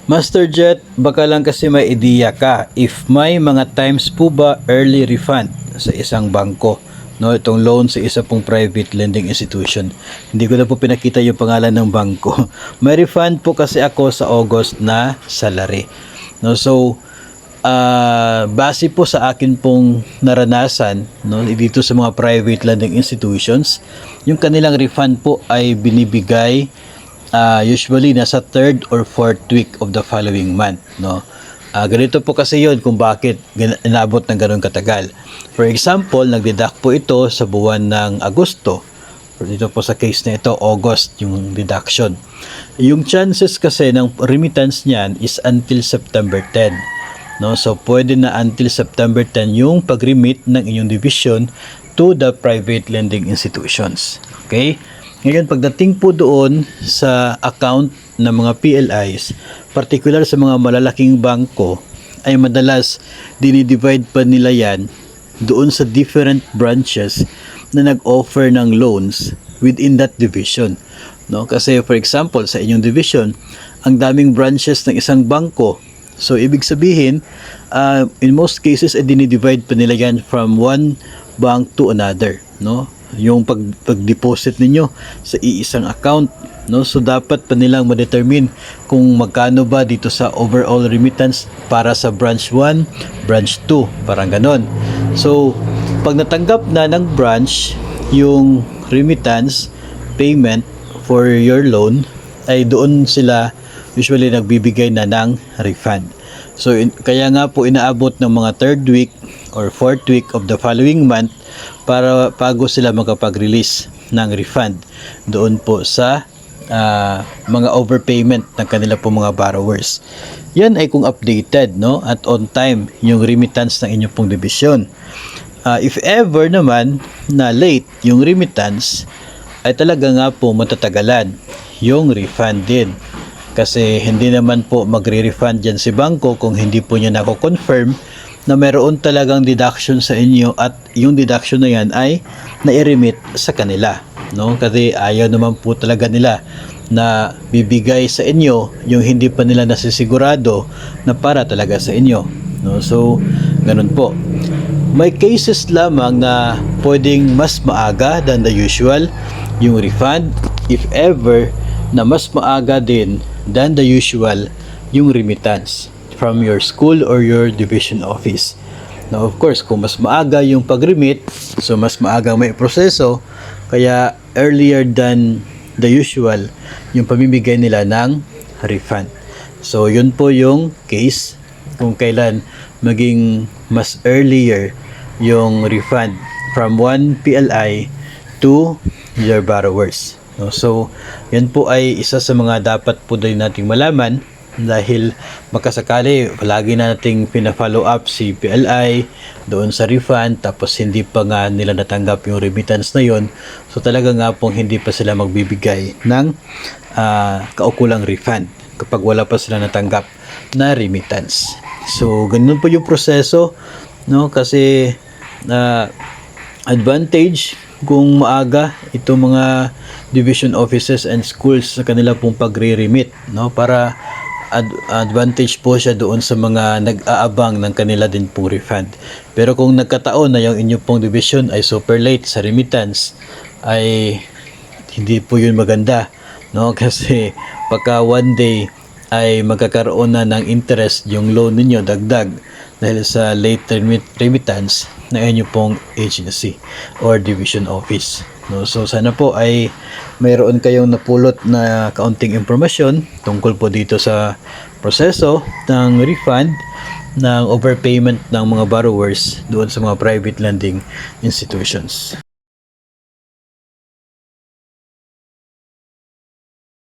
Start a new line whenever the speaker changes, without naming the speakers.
Master Jet, baka lang kasi may ideya ka if may mga times po ba early refund sa isang bangko, no, itong loan sa isa pong private lending institution. Hindi ko na po pinakita yung pangalan ng bangko. May refund po kasi ako sa August na salary, no. So base po sa akin pong naranasan, no, dito sa mga private lending institutions, yung kanilang refund po ay binibigay usually nasa third or fourth week of the following month, no. Ganito po kasi yon kung bakit inabot ng ganun katagal. For example, nagdeduct po ito sa buwan ng Agosto. Dito po sa case na ito, August yung deduction. Yung chances kasi ng remittance niyan is until September 10. No, so pwede na until September 10 yung pag-remit ng inyong division to the private lending institutions. Okay? Ngayon, pagdating po doon sa account ng mga PLIs, particular sa mga malalaking bangko, ay madalas dinidivide pa nila yan doon sa different branches na nag-offer ng loans within that division. No? Kasi for example, sa inyong division, ang daming branches ng isang bangko. So, ibig sabihin, in most cases, dinidivide pa nila yan from one bank to another, no? Yung pag-deposit ninyo sa iisang account, no? So, dapat pa nilang ma-determine kung magkano ba dito sa overall remittance para sa branch 1, branch 2, parang ganon. So, pag natanggap na ng branch yung remittance payment for your loan, ay doon sila usually nagbibigay na ng refund. So, kaya nga po inaabot ng mga third week or fourth week of the following month para bago sila makapag-release ng refund doon po sa mga overpayment ng kanila po mga borrowers. Yan ay kung updated, no, at on time yung remittance ng inyong pong division. If ever naman na late yung remittance, ay talaga nga po matatagalan yung refund din. Kasi hindi naman po magre-refund dyan si bangko kung hindi po niya nako-confirm na meron talagang deduction sa inyo at yung deduction na yan ay na-remit sa kanila, no? Kasi ayaw naman po talaga nila na bibigay sa inyo yung hindi pa nila nasisigurado na para talaga sa inyo, no? So, ganun po. May cases lamang na pwedeng mas maaga than the usual yung refund, if ever na mas maaga din than the usual yung remittance from your school or your division office. Now, of course, kung mas maaga yung pag-remit, so mas maaga may proseso, kaya earlier than the usual yung pamimigay nila ng refund. So, yun po yung case kung kailan maging mas earlier yung refund from one PLI to your borrowers. No? So, yan po ay isa sa mga dapat po din nating malaman dahil makasakali palagi na nating pina-follow up si PLI doon sa refund tapos hindi pa nga nila natanggap yung remittance na yon. So, talaga nga pong hindi pa sila magbibigay ng kaukulang refund kapag wala pa sila natanggap na remittance. So, ganun po yung proseso, no? Kasi advantage kung maaga itong mga division offices and schools sa kanila pong pagre-remit, no, para advantage po siya doon sa mga nag-aabang ng kanila din pong refund. Pero kung nagkataon na yung inyo pong division ay super late sa remittance, ay hindi po yun maganda, no, kasi pagka one day ay magkakaroon na ng interest yung loan ninyo dagdag dahil sa late remittance na inyo pong agency or division office, no. So sana po ay mayroon kayong napulot na kaunting impormasyon tungkol po dito sa proseso ng refund ng overpayment ng mga borrowers doon sa mga private lending institutions.